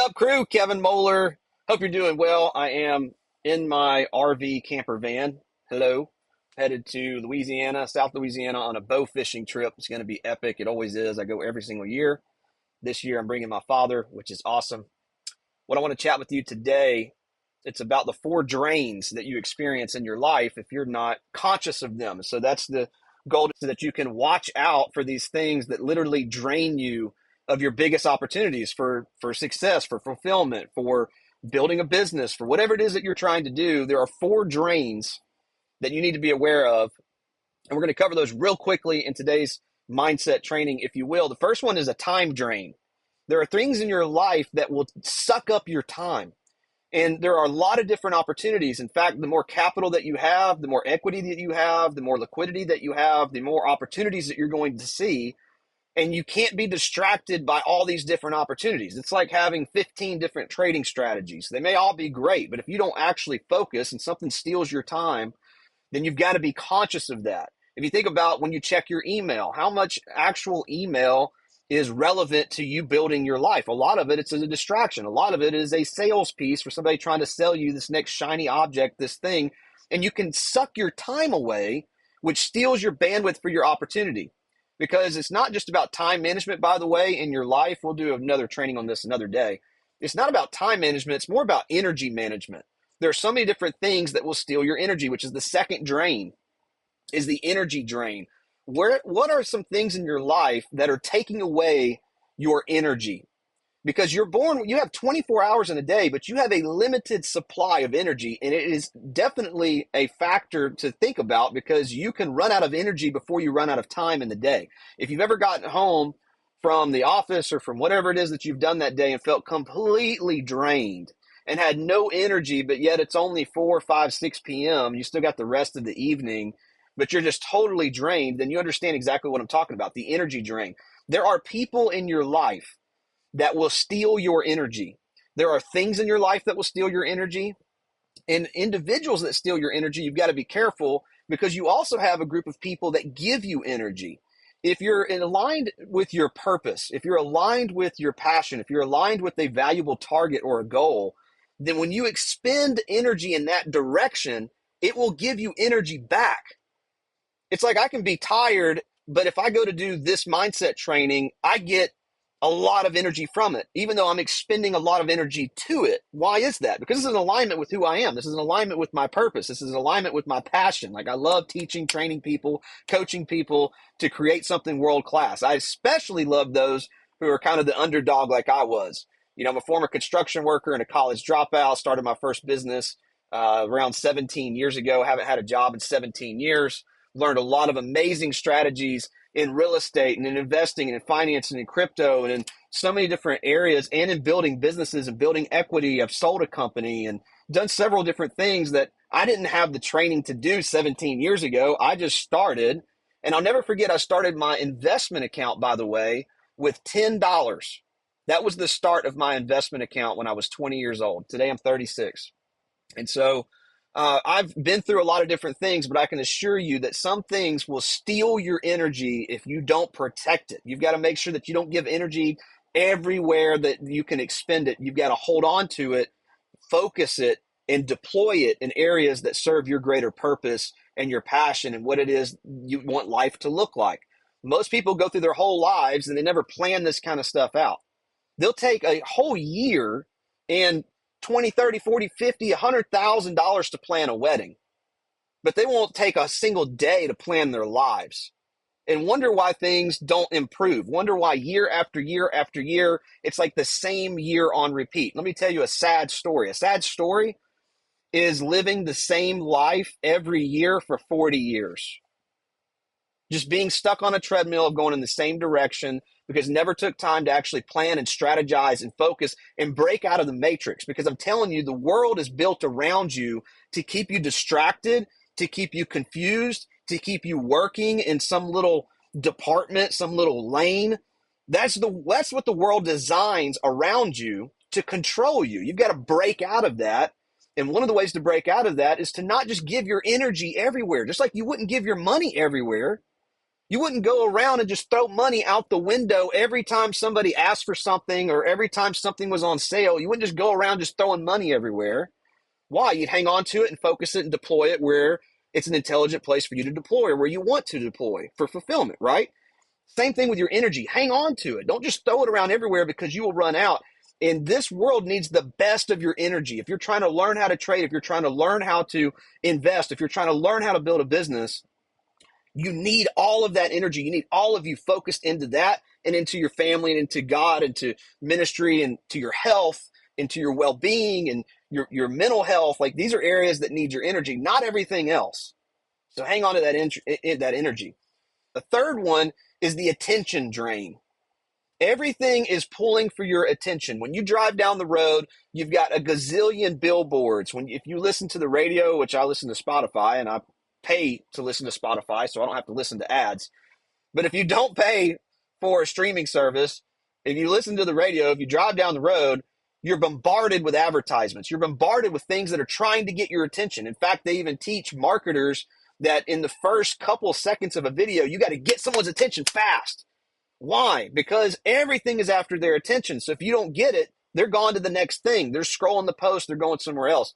up, crew? Kevin Moeller. Hope you're doing well. I am in my RV camper van. Hello. Headed to Louisiana, South Louisiana on a bow fishing trip. It's going to be epic. It always is. I go every single year. This year I'm bringing my father, which is awesome. What I want to chat with you today, it's about the four drains that you experience in your life if you're not conscious of them. So that's the goal, so that you can watch out for these things that literally drain you of your biggest opportunities for success, for fulfillment, for building a business, for whatever it is that you're trying to do. There are four drains that you need to be aware of. And we're going to cover those real quickly in today's mindset training, if you will. The first one is a time drain. There are things in your life that will suck up your time. And there are a lot of different opportunities. In fact, the more capital that you have, the more equity that you have, the more liquidity that you have, the more opportunities that you're going to see. And you can't be distracted by all these different opportunities. It's like having 15 different trading strategies. They may all be great, but if you don't actually focus and something steals your time, then you've got to be conscious of that. If you think about when you check your email, how much actual email is relevant to you building your life? A lot of it, it's a distraction. A lot of it is a sales piece for somebody trying to sell you this next shiny object, this thing, and you can suck your time away, which steals your bandwidth for your opportunity. Because it's not just about time management, by the way, in your life. We'll do another training on this another day. It's not about time management. It's more about energy management. There are so many different things that will steal your energy, which is the second drain, is the energy drain. What are some things in your life that are taking away your energy? Because you have 24 hours in a day, but you have a limited supply of energy. And it is definitely a factor to think about, because you can run out of energy before you run out of time in the day. If you've ever gotten home from the office or from whatever it is that you've done that day and felt completely drained and had no energy, but yet it's only 4, 5, 6 p.m., you still got the rest of the evening, but you're just totally drained, then you understand exactly what I'm talking about, the energy drain. There are people in your life that will steal your energy. There are things in your life that will steal your energy, and individuals that steal your energy. You've got to be careful, because you also have a group of people that give you energy. If you're aligned with your purpose, if you're aligned with your passion, if you're aligned with a valuable target or a goal, then when you expend energy in that direction, it will give you energy back. It's like I can be tired, but if I go to do this mindset training, I get a lot of energy from it, even though I'm expending a lot of energy to it. Why is that? Because this is in alignment with who I am. This is in alignment with my purpose. This is in alignment with my passion. Like, I love teaching, training people, coaching people to create something world class. I especially love those who are kind of the underdog like I was. I'm a former construction worker and a college dropout. Started my first business around 17 years ago. Haven't had a job in 17 years. Learned a lot of amazing strategies in real estate and in investing and in finance and in crypto and in so many different areas, and in building businesses and building equity. I've sold a company and done several different things that I didn't have the training to do 17 years ago. I just started, and I'll never forget, I started my investment account, by the way, with $10. That was the start of my investment account when I was 20 years old. Today I'm 36. And so I've been through a lot of different things, but I can assure you that some things will steal your energy if you don't protect it. You've got to make sure that you don't give energy everywhere that you can expend it. You've got to hold on to it, focus it, and deploy it in areas that serve your greater purpose and your passion and what it is you want life to look like. Most people go through their whole lives and they never plan this kind of stuff out. They'll take a whole year and 20, 30, 40, 50, $100,000 to plan a wedding, but they won't take a single day to plan their lives, and wonder why things don't improve. Wonder why year after year after year, it's like the same year on repeat. Let me tell you a sad story. A sad story is living the same life every year for 40 years. Just being stuck on a treadmill of going in the same direction, because never took time to actually plan and strategize and focus and break out of the matrix. Because I'm telling you, the world is built around you to keep you distracted, to keep you confused, to keep you working in some little department, some little lane. That's what the world designs around you to control you. You've got to break out of that. And one of the ways to break out of that is to not just give your energy everywhere. Just like you wouldn't give your money everywhere, You wouldn't go around and just throw money out the window every time somebody asked for something or every time something was on sale. You wouldn't just go around just throwing money everywhere. Why? You'd hang on to it and focus it and deploy it where it's an intelligent place for you to deploy or where you want to deploy for fulfillment, right? Same thing with your energy. Hang on to it. Don't just throw it around everywhere because you will run out. And this world needs the best of your energy. If you're trying to learn how to trade, if you're trying to learn how to invest, if you're trying to learn how to build a business, you need all of that energy. You need all of you focused into that and into your family and into God and to ministry and to your health and to your well-being and your mental health. Like these are areas that need your energy, not everything else. So hang on to that energy. The third one is the attention drain. Everything is pulling for your attention. When you drive down the road, you've got a gazillion billboards. If you listen to the radio, which I listen to Spotify, and I pay to listen to Spotify, so I don't have to listen to ads. But if you don't pay for a streaming service, if you listen to the radio, if you drive down the road, you're bombarded with advertisements. You're bombarded with things that are trying to get your attention. In fact, they even teach marketers that in the first couple seconds of a video, you got to get someone's attention fast. Why? Because everything is after their attention. So if you don't get it, they're gone to the next thing. They're scrolling the post. They're going somewhere else.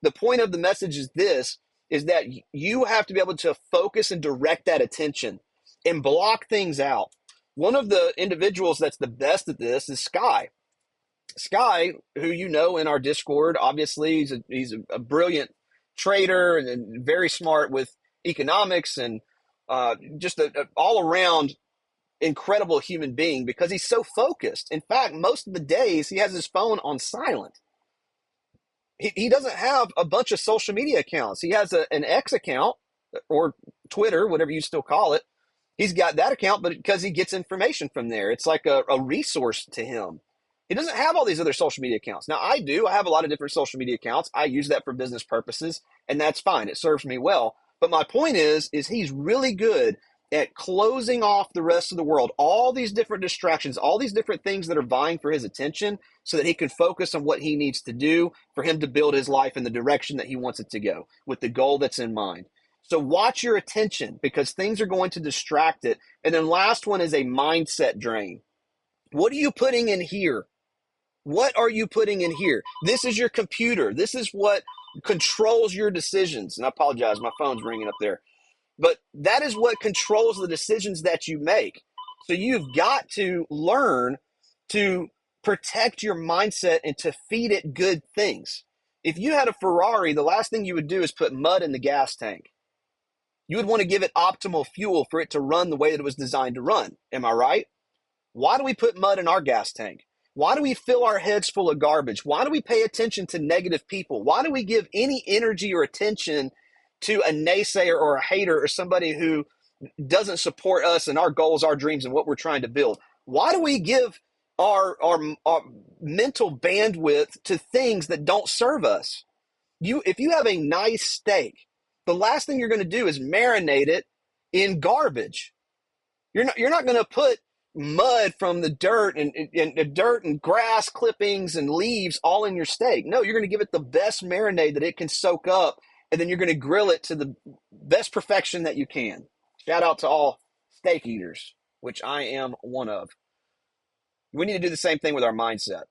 The point of the message is this, is that you have to be able to focus and direct that attention and block things out. One of the individuals that's the best at this is Sky. Sky, who you know in our Discord, obviously he's a brilliant trader and very smart with economics and just a all-around incredible human being because he's so focused. In fact, most of the days he has his phone on silent. He doesn't have a bunch of social media accounts. He has an X account or Twitter, whatever you still call it. He's got that account, but because he gets information from there, it's like a resource to him. He doesn't have all these other social media accounts. Now, I do. I have a lot of different social media accounts. I use that for business purposes, and that's fine. It serves me well. But my point is he's really good at closing off the rest of the world, all these different distractions, all these different things that are vying for his attention so that he can focus on what he needs to do for him to build his life in the direction that he wants it to go with the goal that's in mind. So watch your attention because things are going to distract it. And then last one is a mindset drain. What are you putting in here? What are you putting in here? This is your computer. This is what controls your decisions. And I apologize, my phone's ringing up there. But that is what controls the decisions that you make. So you've got to learn to protect your mindset and to feed it good things. If you had a Ferrari, the last thing you would do is put mud in the gas tank. You would want to give it optimal fuel for it to run the way that it was designed to run. Am I right? Why do we put mud in our gas tank? Why do we fill our heads full of garbage? Why do we pay attention to negative people? Why do we give any energy or attention to a naysayer or a hater or somebody who doesn't support us and our goals, our dreams, and what we're trying to build? Why do we give our mental bandwidth to things that don't serve us? If you have a nice steak, the last thing you're going to do is marinate it in garbage. You're not going to put mud from the dirt and dirt and grass clippings and leaves all in your steak. No, you're going to give it the best marinade that it can soak up, and then you're going to grill it to the best perfection that you can. Shout out to all steak eaters, which I am one of. We need to do the same thing with our mindset.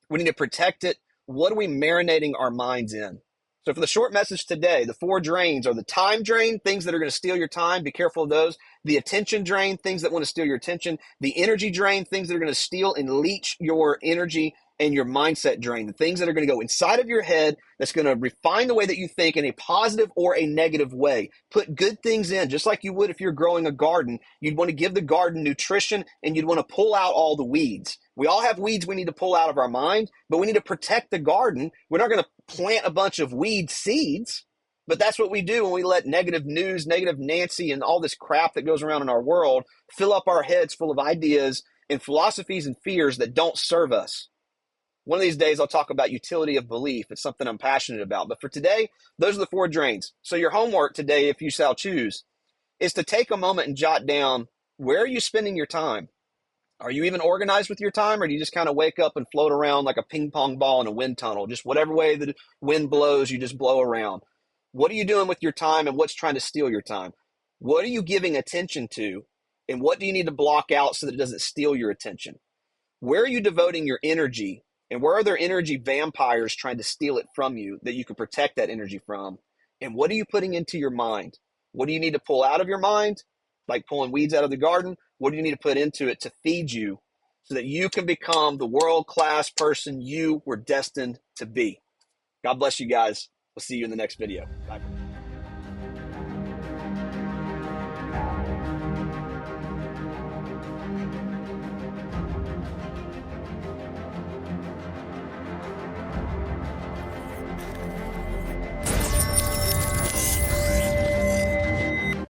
We need to protect it. What are we marinating our minds in? So for the short message today, the 4 drains are the time drain, things that are going to steal your time. Be careful of those. The attention drain, things that want to steal your attention. The energy drain, things that are going to steal and leach your energy. And your mindset drain, the things that are going to go inside of your head that's going to refine the way that you think in a positive or a negative way. Put good things in, just like you would if you're growing a garden. You'd want to give the garden nutrition and you'd want to pull out all the weeds. We all have weeds we need to pull out of our mind, but we need to protect the garden. We're not going to plant a bunch of weed seeds, but that's what we do when we let negative news, negative Nancy, and all this crap that goes around in our world fill up our heads full of ideas and philosophies and fears that don't serve us. One of these days, I'll talk about utility of belief. It's something I'm passionate about. But for today, those are the 4 drains. So your homework today, if you shall choose, is to take a moment and jot down, where are you spending your time? Are you even organized with your time, or do you just kind of wake up and float around like a ping pong ball in a wind tunnel? Just whatever way the wind blows, you just blow around. What are you doing with your time, and what's trying to steal your time? What are you giving attention to? And what do you need to block out so that it doesn't steal your attention? Where are you devoting your energy? And where are there energy vampires trying to steal it from you that you can protect that energy from? And what are you putting into your mind? What do you need to pull out of your mind, like pulling weeds out of the garden? What do you need to put into it to feed you so that you can become the world-class person you were destined to be? God bless you guys. We'll see you in the next video. Bye.